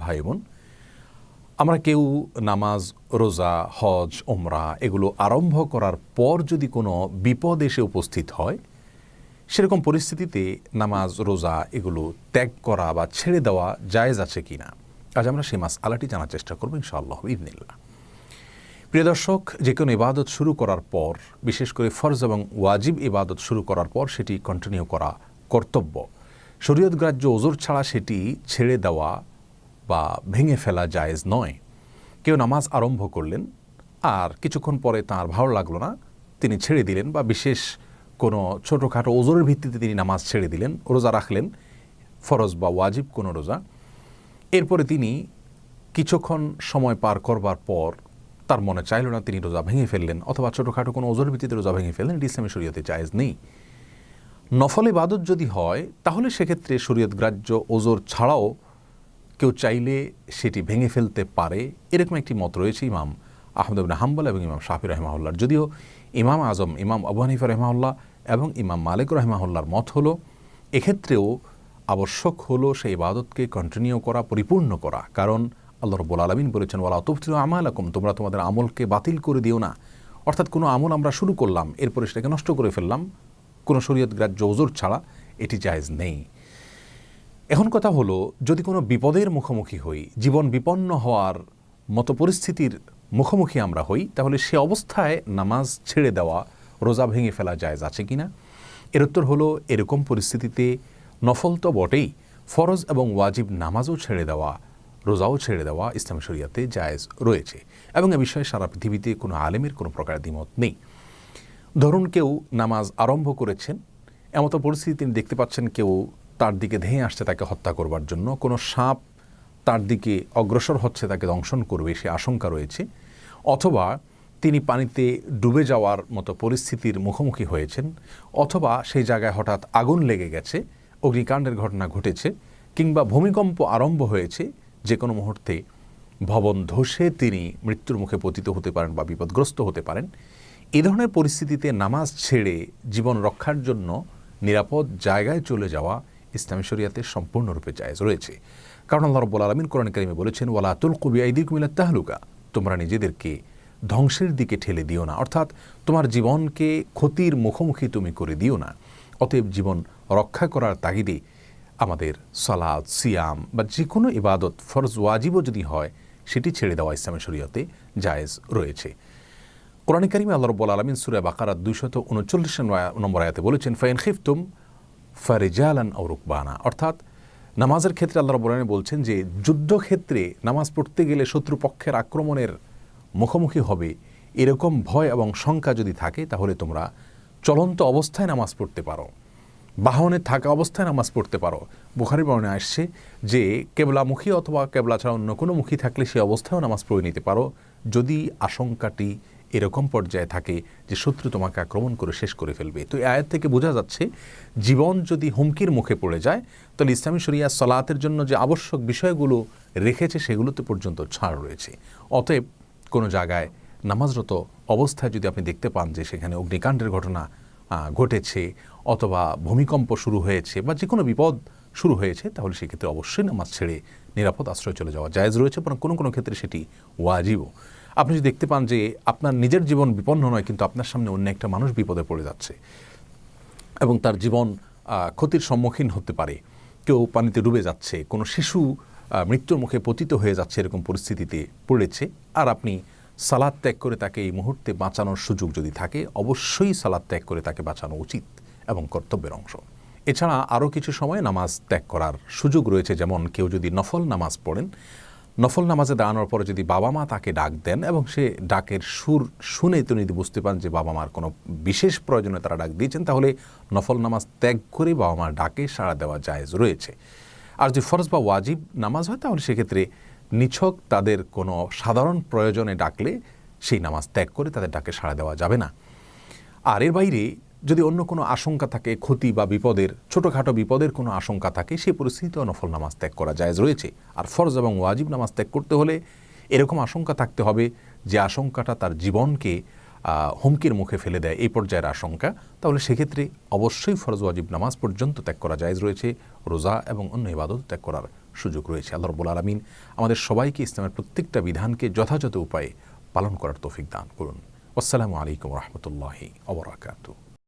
ভাই বোন, আমরা কেউ নামাজ, রোজা, হজ, ওমরা এগুলো আরম্ভ করার পর যদি কোনো বিপদ এসে উপস্থিত হয়, সেরকম পরিস্থিতিতে নামাজ, রোজা এগুলো ত্যাগ করা বা ছেড়ে দেওয়া জায়েজ আছে কি না, আজ আমরা সেই মাসআলাটি জানার চেষ্টা করব ইনশাআল্লাহ ইযনিল্লাহ। প্রিয় দর্শক, যে কোনো ইবাদত শুরু করার পর, বিশেষ করে ফরজ এবং ওয়াজিব ইবাদত শুরু করার পর সেটি কন্টিনিউ করা কর্তব্য। শরীয়তগ্রাহ্য ওযর ছাড়া সেটি ছেড়ে দেওয়া বা ভেঙে ফেলা জায়েজ নয়। কেউ নামাজ আরম্ভ করলেন আর কিছুক্ষণ পরে তাঁর ভালো লাগলো না, তিনি ছেড়ে দিলেন, বা বিশেষ কোনো ছোটোখাটো ওজরের ভিত্তিতে তিনি নামাজ ছেড়ে দিলেন, রোজা রাখলেন, ফরজ বা ওয়াজিব কোনো রোজা, এরপরে তিনি কিছুক্ষণ সময় পার করবার পর তার মনে চাইল না, তিনি রোজা ভেঙে ফেললেন, অথবা ছোটোখাটো কোনো ওজরের ভিত্তিতে রোজা ভেঙে ফেললেন, এটি ইসলামী শরীয়তে জায়েজ নেই। নফল ইবাদত যদি হয় তাহলে সেক্ষেত্রে শরীয়তগ্রাহ্য ওজর ছাড়াও কেউ চাইলে সেটি ভেঙে ফেলতে পারে, এরকম একটি মত রয়েছে ইমাম আহমদ ইবনে হাম্বল এবং ইমাম শাফি রাহিমাহুল্লাহর। যদিও ইমাম আজম ইমাম আবু হানিফা রাহিমাহুল্লাহ এবং ইমাম মালিক রাহিমাহুল্লাহর মত হলো এক্ষেত্রেও আবশ্যক হলো সেই ইবাদতকে কন্টিনিউ করা, পরিপূর্ণ করা। কারণ আল্লাহ রাব্বুল আলামিন বলেছেন, ওয়ালা তুবতিলু আমালাকুম, তোমরা তোমাদের আমলকে বাতিল করে দিও না। অর্থাৎ কোনো আমল আমরা শুরু করলাম, এরপরে সেটাকে নষ্ট করে ফেললাম কোনো শরীয়তগ্রাহ্য ওযর ছাড়া, এটি জায়েজ নেই। এখন কথা হলো, যদি কোনো বিপদের মুখোমুখি হই, জীবন বিপন্ন হওয়ার মতো পরিস্থিতির মুখোমুখি আমরা হই, তাহলে সে অবস্থায় নামাজ ছেড়ে দেওয়া, রোজা ভেঙে ফেলা জায়েজ আছে কিনা? এর উত্তর হলো, এরকম পরিস্থিতিতে নফল তো বটেই, ফরজ এবং ওয়াজিব নামাজও ছেড়ে দেওয়া, রোজাও ছেড়ে দেওয়া ইসলামী শরীয়তে জায়েজ রয়েছে, এবং এ বিষয়ে সারা পৃথিবীতে কোনো আলেমের কোনো প্রকার দ্বিমত নেই। ধরুন কেউ নামাজ আরম্ভ করেছেন, এমতো পরিস্থিতি তিনি দেখতে পাচ্ছেন কেউ তার দিকে ধেয়ে আসছে তাকে হত্যা করবার জন্য, কোনো সাপ তার দিকে অগ্রসর হচ্ছে তাকে দংশন করবে, সে আশঙ্কা রয়েছে, অথবা তিনি পানিতে ডুবে যাওয়ার মতো পরিস্থিতির মুখোমুখি হয়েছেন, অথবা সেই জায়গায় হঠাৎ আগুন লেগে গেছে, অগ্নিকাণ্ডের ঘটনা ঘটেছে, কিংবা ভূমিকম্প আরম্ভ হয়েছে, যে কোনো মুহূর্তে ভবন ধসে তিনি মৃত্যুর মুখে পতিত হতে পারেন বা বিপদগ্রস্ত হতে পারেন। এই ধরনের পরিস্থিতিতে নামাজ ছেড়ে জীবন রক্ষার জন্য নিরাপদ জায়গায় চলে যাওয়া ইসলামী শরীয়তে সম্পূর্ণরূপে জায়েজ রয়েছে। কারণ আল্লাহ রাব্বুল আলামিন কোরআন কারিমে বলেছেন, ওয়ালা তুলকু বিআইদিকুম ইলা তাহলুকা, তোমরা নিজেদেরকে ধ্বংসের দিকে ঠেলে দিও না, অর্থাৎ তোমার জীবনকে ক্ষতির মুখোমুখি তুমি করে দিও না। অতএব জীবন রক্ষা করার তাগিদে আমাদের সালাত, সিয়াম বা যে কোনো ইবাদত, ফরজ ওয়াজিবও যদি হয়, সেটি ছেড়ে দেওয়া ইসলামী শরীয়তে জায়েজ রয়েছে। কোরআন কারিমে আল্লাহ রাব্বুল আলামিন সূরা বাকারা 239 নম্বর আয়াতে বলেছেন, ফাইন খিফতুম ফারিজালান আও রুকবানা, অর্থাৎ নামাজের ক্ষেত্রে আল্লাহ রাব্বুল আলামিন বলছেন যে যুদ্ধক্ষেত্রে নামাজ পড়তে গেলে শত্রুপক্ষের আক্রমণের মুখোমুখি হবে, এরকম ভয় এবং শঙ্কা যদি থাকে, তাহলে তোমরা চলন্ত অবস্থায় নামাজ পড়তে পারো, বাহনে থাকা অবস্থায় নামাজ পড়তে পারো। বুখারী বর্ণনায় আসছে যে কেবলামুখী অথবা কেবলা ছাড়া অন্য কোনো মুখী থাকলে সে অবস্থায়ও নামাজ পড়ে নিতে পারো, যদি আশঙ্কাটি এরকম পর্যায়ে থাকে যে শত্রু তোমাকে আক্রমণ করে শেষ করে ফেলবে। তো এই আয়াত থেকে বোঝা যাচ্ছে, জীবন যদি হুমকির মুখে পড়ে যায়, তাহলে ইসলামী শরিয়া সালাতের জন্য যে আবশ্যক বিষয়গুলো রেখেছে সেগুলোতে পর্যন্ত ছাড় রয়েছে। অতএব কোনো জায়গায় নামাজরত অবস্থায় যদি আপনি দেখতে পান যে সেখানে অগ্নিকাণ্ডের ঘটনা ঘটেছে, অথবা ভূমিকম্প শুরু হয়েছে, বা যে কোনো বিপদ শুরু হয়েছে, তাহলে সেক্ষেত্রে অবশ্যই নামাজ ছেড়ে নিরাপদ আশ্রয় চলে যাওয়া জায়েজ রয়েছে, বরং কোনো কোনো ক্ষেত্রে সেটি ওয়াজিবও। আপনি যদি দেখতে পান যে আপনার নিজের জীবন বিপন্ন নয়, কিন্তু আপনার সামনে অন্য একটা মানুষ বিপদে পড়ে যাচ্ছে এবং তার জীবন ক্ষতির সম্মুখীন হতে পারে, কেউ পানিতে ডুবে যাচ্ছে, কোনো শিশু মৃত্যুর মুখে পতিত হয়ে যাচ্ছে, এরকম পরিস্থিতিতে পড়েছে, আর আপনি সালাত ত্যাগ করে তাকে এই মুহূর্তে বাঁচানোর সুযোগ যদি থাকে, অবশ্যই সালাত ত্যাগ করে তাকে বাঁচানো উচিত এবং কর্তব্যের অংশ। এছাড়া আরও কিছু সময় নামাজ ত্যাগ করার সুযোগ রয়েছে, যেমন কেউ যদি নফল নামাজ পড়েন, নফল নামাজে দাঁড়ানোর পরে যদি বাবা মা তাকে ডাক দেন এবং সে ডাকের সুর শুনে তিনি যদি বুঝতে পান যে বাবা মার কোনো বিশেষ প্রয়োজনে তারা ডাক দিয়েছেন, তাহলে নফল নামাজ ত্যাগ করে বাবা মার ডাকে সাড়া দেওয়া জায়েজ রয়েছে। আর যদি ফরজ বা ওয়াজিব নামাজ হয়, তাহলে সেক্ষেত্রে নিছক তাদের কোনো সাধারণ প্রয়োজনে ডাকলে সেই নামাজ ত্যাগ করে তাদের ডাকে সাড়া দেওয়া যাবে না। আর এর বাইরে যদি অন্য কোনো আশঙ্কা থাকে, ক্ষতি বা বিপদের, ছোটোখাটো বিপদের কোনো আশঙ্কা থাকে, সেই পরিস্থিতিতেও নফল নামাজ ত্যাগ করা জায়েজ রয়েছে। আর ফরজ এবং ওয়াজিব নামাজ ত্যাগ করতে হলে এরকম আশঙ্কা থাকতে হবে যে আশঙ্কাটা তার জীবনকে হুমকির মুখে ফেলে দেয়, এই পর্যায়ের আশঙ্কা, তাহলে সেক্ষেত্রে অবশ্যই ফরজ ওয়াজিব নামাজ পর্যন্ত ত্যাগ করা জায়েজ রয়েছে। রোজা এবং অন্য ইবাদত ত্যাগ করার সুযোগ রয়েছে। আল্লাহ রাব্বুল আলামিন আমাদের সবাইকে ইসলামের প্রত্যেকটা বিধানকে যথাযথ উপায়ে পালন করার তৌফিক দান করুন। আসসালামু আলাইকুম ওয়া রাহমাতুল্লাহি ওয়া বারাকাতুহু।